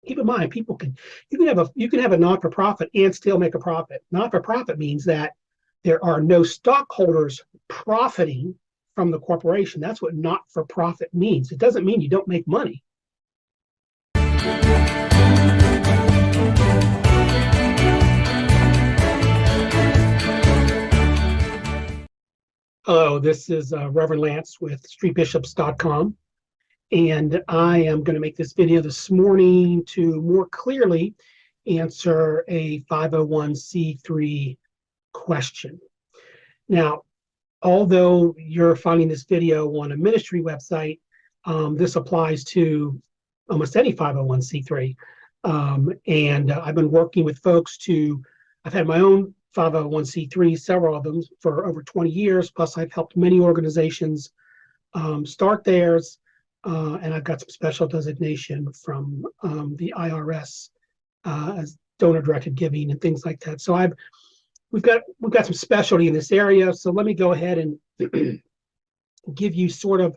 keep in mind, you can have a not-for-profit and still make a profit. Not-for-profit means that there are no stockholders profiting from the corporation. That's what not-for-profit means. It doesn't mean you don't make money. Hello, this is Reverend Lance with streetbishops.com, and I am going to make this video this morning to more clearly answer a 501c3 question. Now, although you're finding this video on a ministry website, this applies to almost any 501c3. And I've been working with folks I've had my own 501c3, several of them for over 20 years, plus I've helped many organizations start theirs, and I've got some special designation from the IRS as donor-directed giving and things like that. So we've got some specialty in this area, so let me go ahead and give you sort of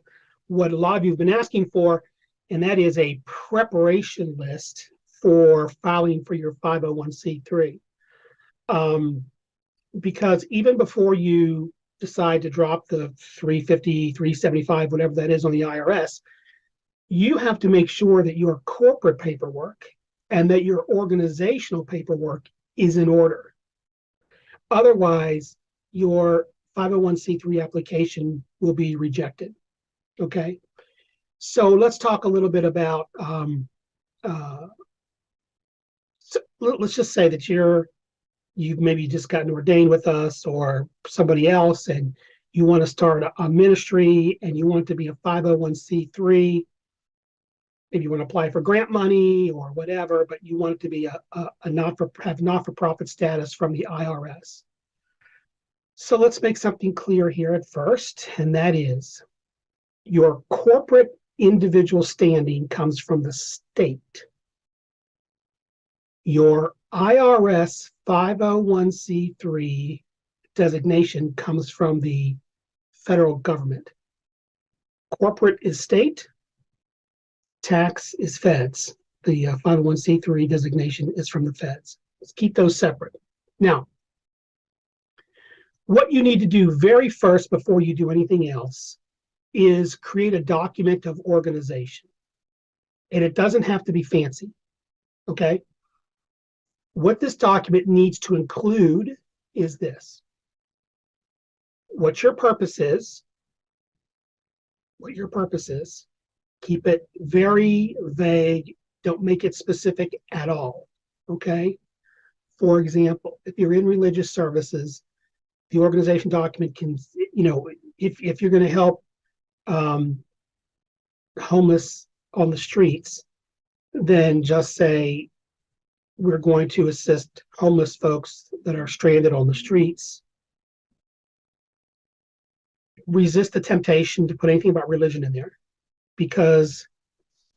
what a lot of you have been asking for, and that is a preparation list for filing for your 501c3. Because even before you decide to drop the $350, $375, whatever that is on the IRS, you have to make sure that your corporate paperwork and that your organizational paperwork is in order. Otherwise, your 501c3 application will be rejected. Okay, so let's talk a little bit about. Let's just say that you've maybe just gotten ordained with us or somebody else, and you want to start a ministry and you want it to be a 501c3. Maybe you want to apply for grant money or whatever, but you want it to be have not-for-profit status from the IRS. So let's make something clear here at first, and that is your corporate individual standing comes from the state. Your IRS 501c3 designation comes from the federal government. Corporate is state, tax is feds. The 501c3 designation is from the feds. Let's keep those separate. Now, what you need to do very first before you do anything else is create a document of organization. And it doesn't have to be fancy, okay? What this document needs to include is this: what your purpose is, keep it very vague, don't make it specific at all, okay? For example, if you're in religious services, the organization document can, if you're going to help homeless on the streets, then just say, we're going to assist homeless folks that are stranded on the streets. Resist the temptation to put anything about religion in there, because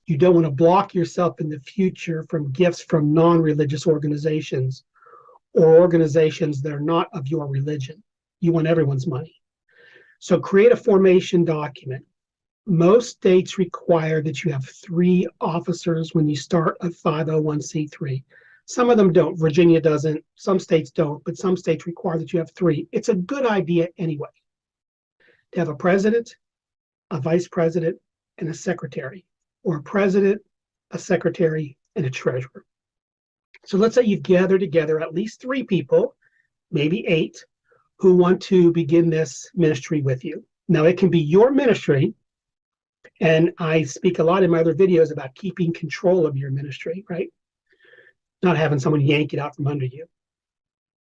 you don't want to block yourself in the future from gifts from non-religious organizations or organizations that are not of your religion. You want everyone's money. So create a formation document. Most states require that you have 3 officers when you start a 501c3. Some of them don't. Virginia doesn't. Some states don't, but some states require that you have 3. It's a good idea anyway to have a president, a vice president, and a secretary, or a president, a secretary, and a treasurer. So let's say you've gathered together at least 3 people, maybe 8, who want to begin this ministry with you. Now, it can be your ministry, and I speak a lot in my other videos about keeping control of your ministry, right? Not having someone yank it out from under you.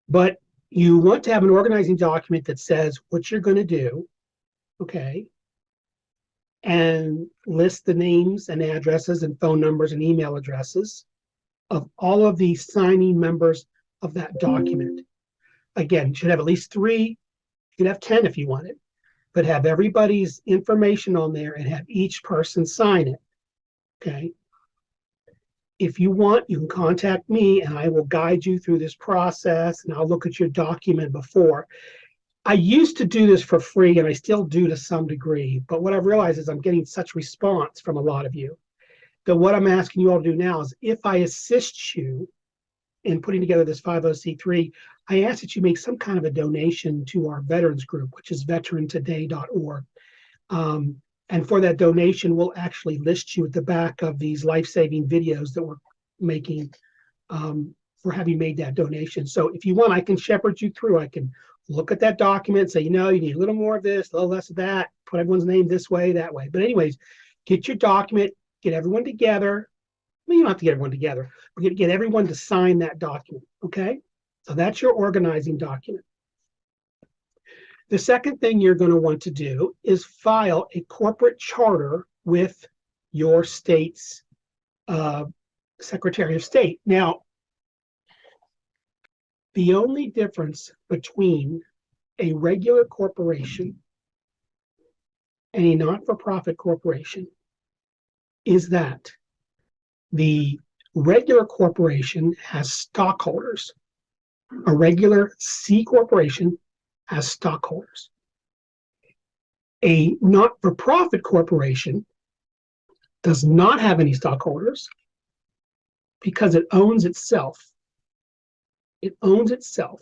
But you want to have an organizing document that says what you're going to do, okay, and list the names and addresses and phone numbers and email addresses of all of the signing members of that document. Again, you should have at least 3. You could have 10 if you wanted, but have everybody's information on there and have each person sign it, okay? If you want, you can contact me and I will guide you through this process, and I'll look at your document before. I used to do this for free, and I still do to some degree, but what I've realized is I'm getting such response from a lot of you what I'm asking you all to do now is, if I assist you in putting together this 50C3, I ask that you make some kind of a donation to our veterans group, which is veterantoday.org. And for that donation, we'll actually list you at the back of these life-saving videos that we're making for having made that donation. So if you want, I can shepherd you through. I can look at that document, say, you need a little more of this, a little less of that, put everyone's name this way, that way. But anyways, get your document, get everyone together. Well, you don't have to get everyone together. We're going to get everyone to sign that document, okay? So that's your organizing document. The second thing you're going to want to do is file a corporate charter with your state's Secretary of State. Now, the only difference between a regular corporation and a not-for-profit corporation is that the regular corporation has stockholders. A regular C corporation has stockholders. A not-for-profit corporation does not have any stockholders because it owns itself. It owns itself,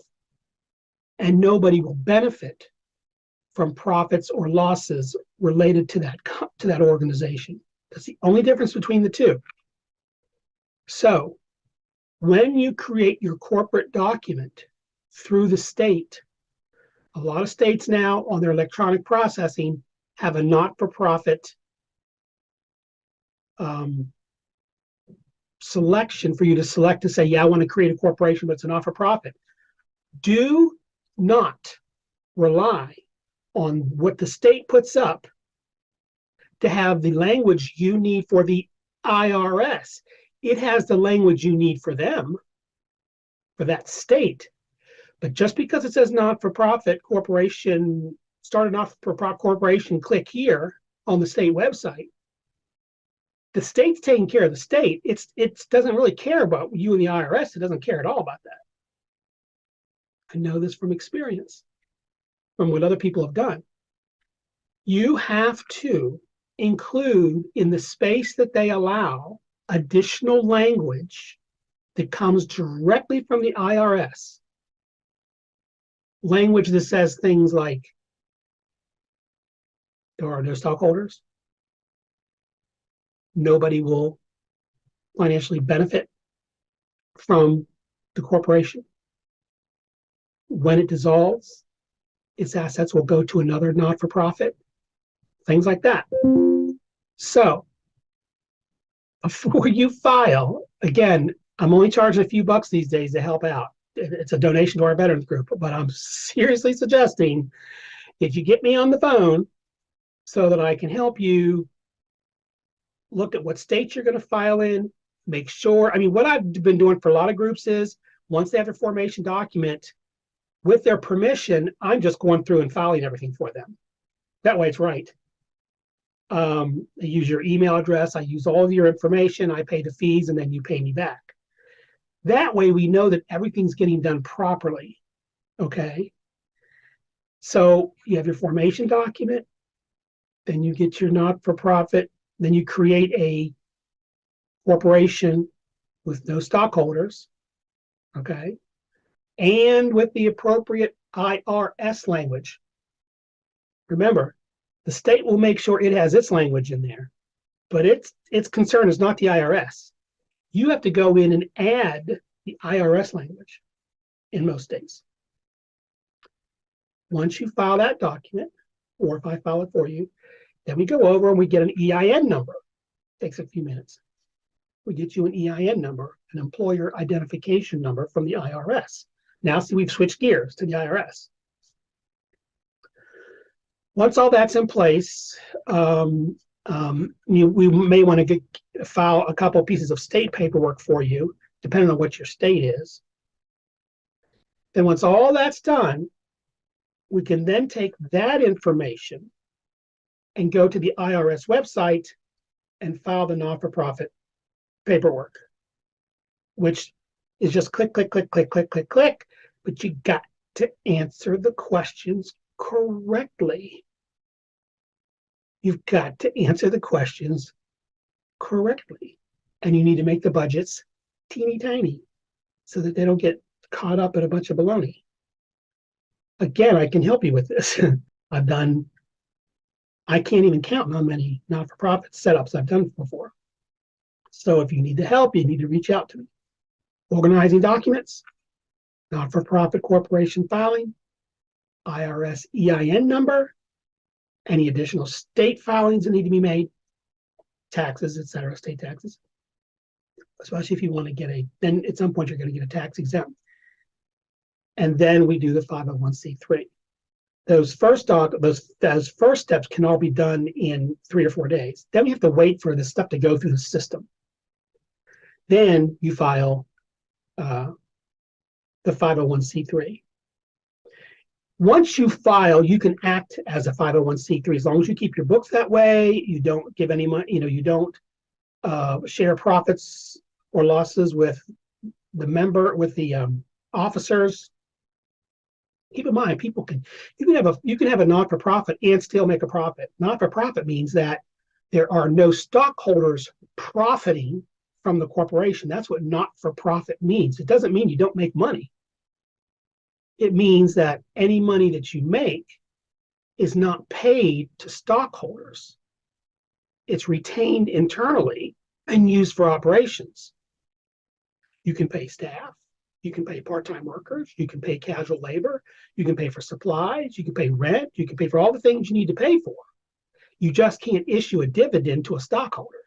and nobody will benefit from profits or losses related to that organization. That's the only difference between the two. So when you create your corporate document through the state, a lot of states now on their electronic processing have a not-for-profit selection for you to select to say, yeah, I want to create a corporation, but it's a not-for-profit. Do not rely on what the state puts up to have the language you need for the IRS. It has the language you need for them, for that state. But just because it says not-for-profit corporation, start a not-for-profit corporation, click here on the state website, the state's taking care of the state. It doesn't really care about you and the IRS. It doesn't care at all about that. I know this from experience, from what other people have done. You have to include in the space that they allow additional language that comes directly from the IRS. Language that says things like, there are no stockholders, nobody will financially benefit from the corporation. When it dissolves, its assets will go to another not-for-profit, things like that. So before you file, again, I'm only charging a few bucks these days to help out. It's a donation to our veterans group, but I'm seriously suggesting that you get me on the phone so that I can help you look at what state you're going to file in, make sure. I mean, what I've been doing for a lot of groups is, once they have their formation document, with their permission, I'm just going through and filing everything for them. That way it's right. I use your email address, I use all of your information, I pay the fees, and then you pay me back. That way we know that everything's getting done properly, okay? So you have your formation document, then you get your not-for-profit, then you create a corporation with no stockholders, okay? And with the appropriate IRS language. Remember, the state will make sure it has its language in there, but its concern is not the IRS. You have to go in and add the IRS language in most states. Once you file that document, or if I file it for you, then we go over and we get an EIN number. It takes a few minutes. We get you an EIN number, an employer identification number from the IRS. Now, see, we've switched gears to the IRS. Once all that's in place, we may want to file a couple pieces of state paperwork for you, depending on what your state is. Then once all that's done, we can then take that information and go to the IRS website and file the not-for-profit paperwork, which is just click, click, click, click, click, click, click, but you got to answer the questions correctly. You've got to answer the questions correctly. And you need to make the budgets teeny tiny so that they don't get caught up in a bunch of baloney. Again, I can help you with this. I can't even count how many not-for-profit setups I've done before. So if you need the help, you need to reach out to me. Organizing documents, not-for-profit corporation filing, IRS EIN number, any additional state filings that need to be made, taxes, etc., state taxes. Especially if you want to get then at some point you're going to get a tax exempt. And then we do the 501c3. Those first steps can all be done in 3 or 4 days. Then we have to wait for this stuff to go through the system. Then you file the 501c3. Once you file, you can act as a 501c3 as long as you keep your books that way. You don't give any money. You don't share profits or losses with the officers. Keep in mind, you can have a not-for-profit and still make a profit. Not-for-profit means that there are no stockholders profiting from the corporation. That's what not-for-profit means. It doesn't mean you don't make money. It means that any money that you make is not paid to stockholders. It's retained internally and used for operations. You can pay staff. You can pay part-time workers. You can pay casual labor. You can pay for supplies. You can pay rent. You can pay for all the things you need to pay for. You just can't issue a dividend to a stockholder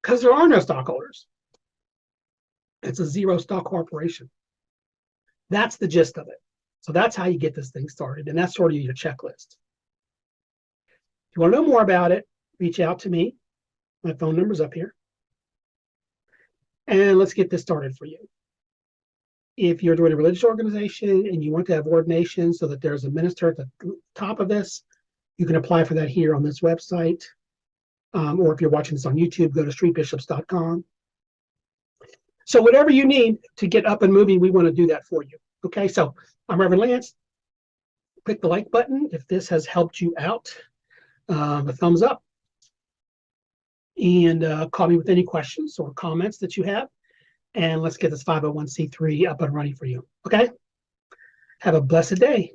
because there are no stockholders. It's a zero stock corporation. That's the gist of it. So that's how you get this thing started. And that's sort of your checklist. If you want to know more about it, reach out to me. My phone number's up here. And let's get this started for you. If you're doing a religious organization and you want to have ordination so that there's a minister at the top of this, you can apply for that here on this website. Or if you're watching this on YouTube, go to streetbishops.com. So whatever you need to get up and moving, we want to do that for you. Okay, so I'm Reverend Lance. Click the like button if this has helped you out. The thumbs up. And call me with any questions or comments that you have. And let's get this 501c3 up and running for you. Okay? Have a blessed day.